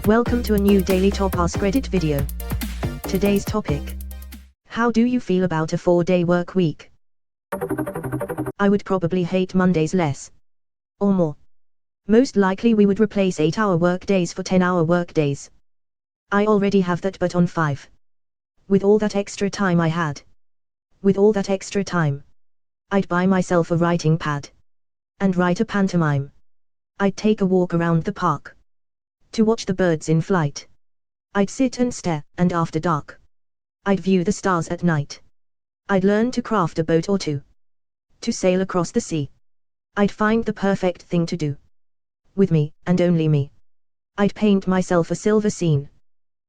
Welcome to a new daily top Askreddit video. Today's topic: how do you feel about a 4-day work week? I would probably hate Mondays less. Or more. Most likely we would replace 8-hour work days for 10-hour work days. I already have that, but on 5. With all that extra time I had. With all that extra time. I'd buy myself a writing pad. And write a pantomime. I'd take a walk around the park. To watch the birds in flight. I'd sit and stare, and after dark. I'd view the stars at night. I'd learn to craft a boat or two. To sail across the sea. I'd find the perfect thing to do. With me, and only me. I'd paint myself a silver scene.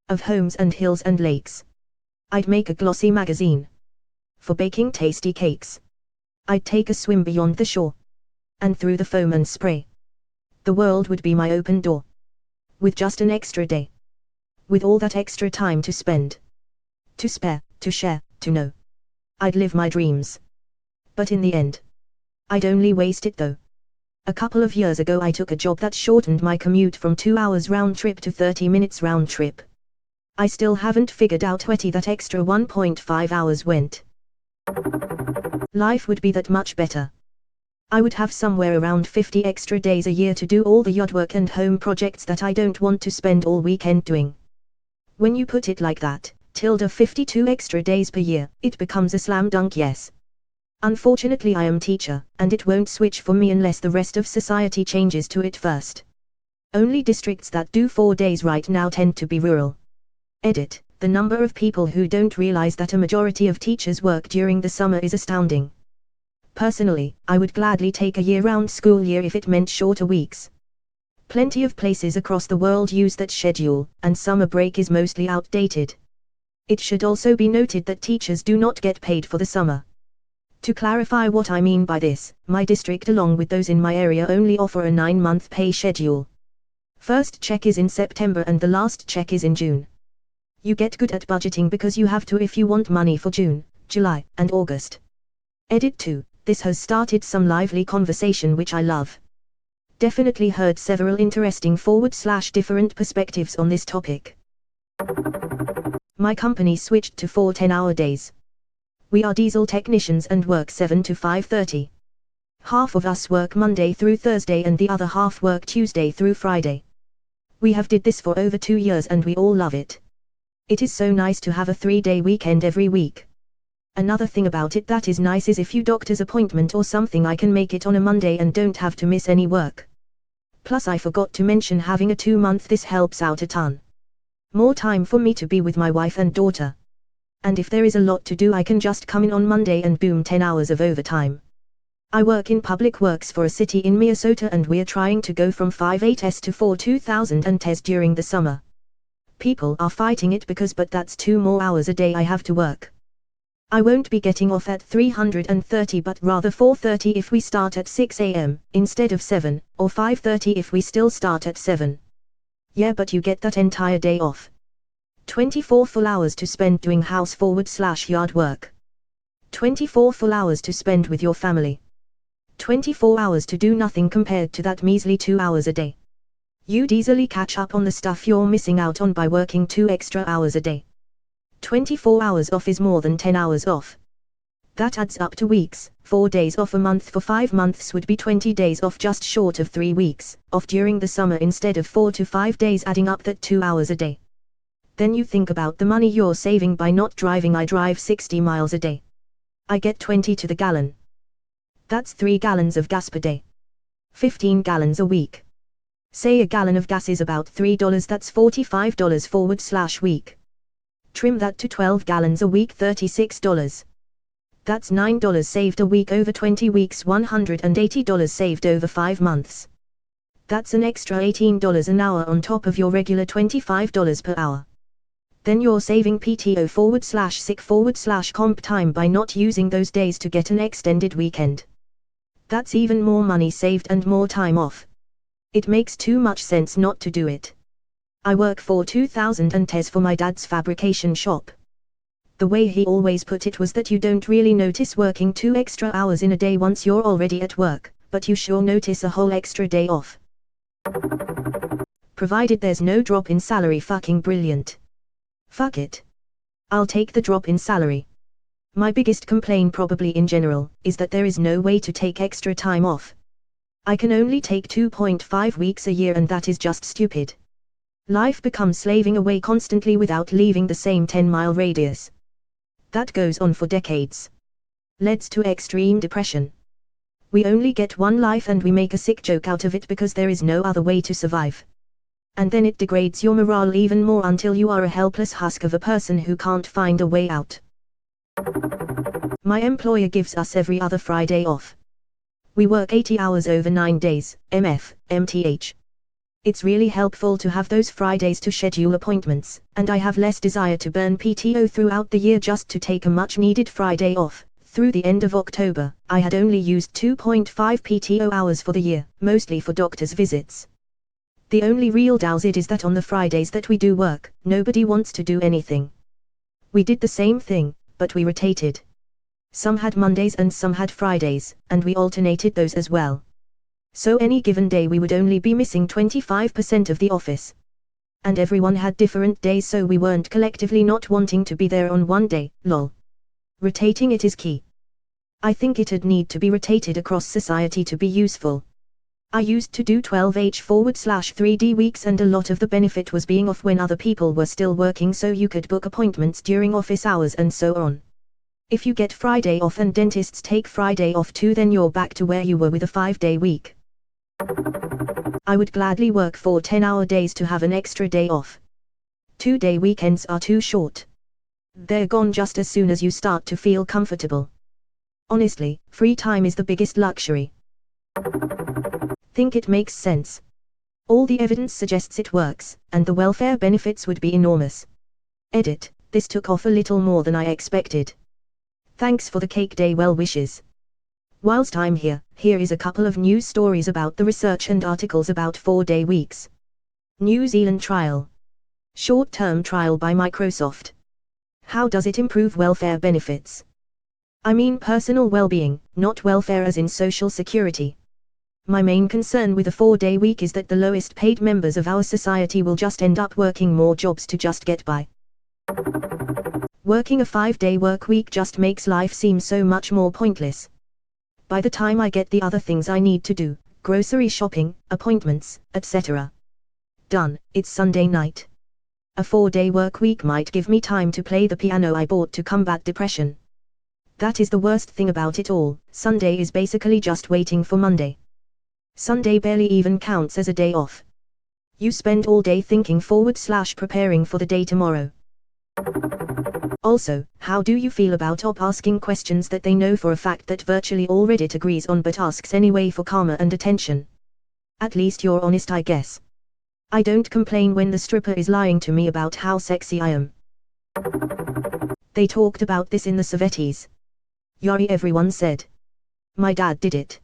Of homes and hills and lakes. I'd make a glossy magazine. For baking tasty cakes. I'd take a swim beyond the shore. And through the foam and spray. The world would be my open door. With just an extra day. With all that extra time to spend. To spare, to share, to know. I'd live my dreams. But in the end, I'd only waste it though. A couple of years ago I took a job that shortened my commute from 2 hours round trip to 30 minutes round trip. I still haven't figured out where that extra 1.5 hours went. Life would be that much better. I would have somewhere around 50 extra days a year to do all the yard work and home projects that I don't want to spend all weekend doing. When you put it like that, 52 extra days per year, it becomes a slam dunk yes. Unfortunately I am teacher, and it won't switch for me unless the rest of society changes to it first. Only districts that do 4 days right now tend to be rural. Edit, the number of people who don't realize that a majority of teachers work during the summer is astounding. Personally, I would gladly take a year-round school year if it meant shorter weeks. Plenty of places across the world use that schedule, and summer break is mostly outdated. It should also be noted that teachers do not get paid for the summer. To clarify what I mean by this, my district along with those in my area only offer a 9-month pay schedule. First check is in September and the last check is in June. You get good at budgeting because you have to if you want money for June, July, and August. Edit 2. This has started some lively conversation which I love. Definitely heard several interesting /different perspectives on this topic. My company switched to 4 10-hour days. We are diesel technicians and work 7 to 5:30. Half of us work Monday through Thursday and the other half work Tuesday through Friday. We have did this for over 2 years and we all love it. It is so nice to have a 3-day weekend every week. Another thing about it that is nice is if you doctor's appointment or something I can make it on a Monday and don't have to miss any work. Plus I forgot to mention having a 2-month, this helps out a ton. More time for me to be with my wife and daughter. And if there is a lot to do I can just come in on Monday and boom 10 hours of overtime. I work in public works for a city in Minnesota and we're trying to go from 5/8s to 4 2000s during the summer. People are fighting it but that's 2 more hours a day I have to work. I won't be getting off at 3:30 but rather 4:30 if we start at 6 a.m. instead of 7, or 5:30 if we still start at 7. Yeah, but you get that entire day off. 24 full hours to spend doing house/yard work. 24 full hours to spend with your family. 24 hours to do nothing compared to that measly 2 hours a day. You'd easily catch up on the stuff you're missing out on by working 2 extra hours a day. 24 hours off is more than 10 hours off. That adds up to weeks. 4 days off a month for 5 months would be 20 days off, just short of 3 weeks off during the summer instead of 4 to 5 days, adding up that 2 hours a day. Then you think about the money you're saving by not driving. I drive 60 miles a day. I get 20 to the gallon. That's 3 gallons of gas per day. 15 gallons a week. Say a gallon of gas is about $3, that's $45/week. Trim that to 12 gallons a week, $36. That's $9 saved a week over 20 weeks, $180 saved over 5 months. That's an extra $18 an hour on top of your regular $25 per hour. Then you're saving PTO/sick/comp time by not using those days to get an extended weekend. That's even more money saved and more time off. It makes too much sense not to do it. I work for 2000s for my dad's fabrication shop. The way he always put it was that you don't really notice working 2 extra hours in a day once you're already at work, but you sure notice a whole extra day off. provided there's no drop in salary. Fucking brilliant. Fuck it. I'll take the drop in salary. My biggest complaint probably in general, is that there is no way to take extra time off. I can only take 2.5 weeks a year and that is just stupid. Life becomes slaving away constantly without leaving the same 10-mile radius. That goes on for decades. Leads to extreme depression. We only get one life and we make a sick joke out of it because there is no other way to survive. And then it degrades your morale even more until you are a helpless husk of a person who can't find a way out. My employer gives us every other Friday off. We work 80 hours over 9 days, MTH. It's really helpful to have those Fridays to schedule appointments, and I have less desire to burn PTO throughout the year just to take a much needed Friday off. Through the end of October, I had only used 2.5 PTO hours for the year, mostly for doctor's visits. The only real downside is that on the Fridays that we do work, nobody wants to do anything. We did the same thing, but we rotated. Some had Mondays and some had Fridays, and we alternated those as well. So any given day we would only be missing 25% of the office. And everyone had different days, so we weren't collectively not wanting to be there on one day, lol. Rotating it is key. I think it'd need to be rotated across society to be useful. I used to do 12H/3D weeks and a lot of the benefit was being off when other people were still working, so you could book appointments during office hours and so on. If you get Friday off and dentists take Friday off too, then you're back to where you were with a 5-day week. I would gladly work 4 10-hour days to have an extra day off. 2-day weekends are too short. They're gone just as soon as you start to feel comfortable. Honestly, free time is the biggest luxury. Think it makes sense. All the evidence suggests it works, and the welfare benefits would be enormous. Edit, this took off a little more than I expected. Thanks for the cake day well wishes. Whilst I'm here is a couple of news stories about the research and articles about 4-day weeks. New Zealand trial. Short-term trial by Microsoft. How does it improve welfare benefits? I mean personal well-being, not welfare as in social security. My main concern with a 4-day week is that the lowest paid members of our society will just end up working more jobs to just get by. Working a 5-day work week just makes life seem so much more pointless. By the time I get the other things I need to do, grocery shopping, appointments, etc. done, it's Sunday night. A 4-day work week might give me time to play the piano I bought to combat depression. That is the worst thing about it all. Sunday is basically just waiting for Monday. Sunday barely even counts as a day off. You spend all day thinking / preparing for the day tomorrow. Also, how do you feel about OP asking questions that they know for a fact that virtually all Reddit agrees on but asks anyway for karma and attention? At least you're honest, I guess. I don't complain when the stripper is lying to me about how sexy I am. They talked about this in the Soviets. Yuri, everyone said. My dad did it.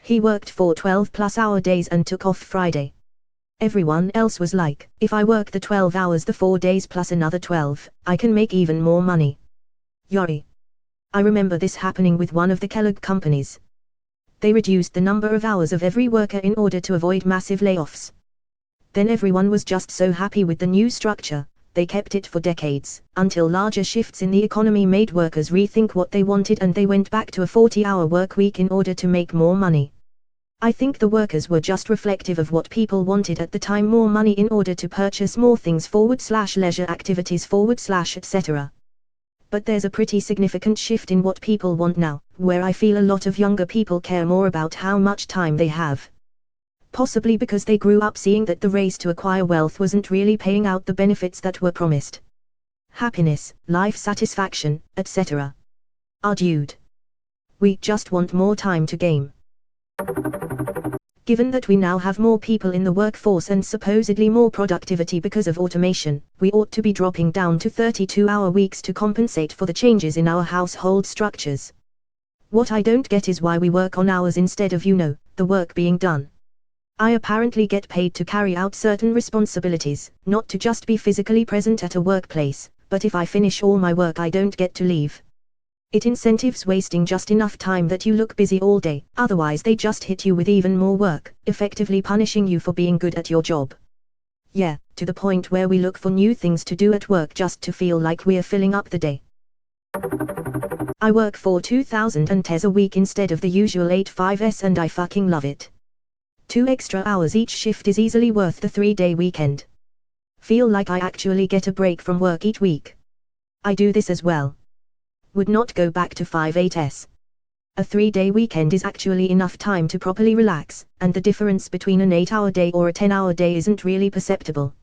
He worked 4 12-plus-hour days and took off Friday. Everyone else was like, if I work the 12 hours the 4 days plus another 12, I can make even more money. Yuri. I remember this happening with one of the Kellogg companies. They reduced the number of hours of every worker in order to avoid massive layoffs. Then everyone was just so happy with the new structure, they kept it for decades, until larger shifts in the economy made workers rethink what they wanted and they went back to a 40-hour work week in order to make more money. I think the workers were just reflective of what people wanted at the time, more money in order to purchase more things / leisure activities / etc. But there's a pretty significant shift in what people want now, where I feel a lot of younger people care more about how much time they have. Possibly because they grew up seeing that the race to acquire wealth wasn't really paying out the benefits that were promised. Happiness, life satisfaction, etc. are dude. We just want more time to game. Given that we now have more people in the workforce and supposedly more productivity because of automation, we ought to be dropping down to 32-hour weeks to compensate for the changes in our household structures. What I don't get is why we work on hours instead of, the work being done. I apparently get paid to carry out certain responsibilities, not to just be physically present at a workplace, but if I finish all my work I don't get to leave. It incentives wasting just enough time that you look busy all day, otherwise they just hit you with even more work, effectively punishing you for being good at your job. Yeah, to the point where we look for new things to do at work just to feel like we're filling up the day. I work for 2,000 TES a week instead of the usual 8-5s and I fucking love it. 2 extra hours each shift is easily worth the 3-day weekend. Feel like I actually get a break from work each week. I do this as well. Would not go back to 5-8s. A 3-day weekend is actually enough time to properly relax, and the difference between an 8-hour day or a 10-hour day isn't really perceptible.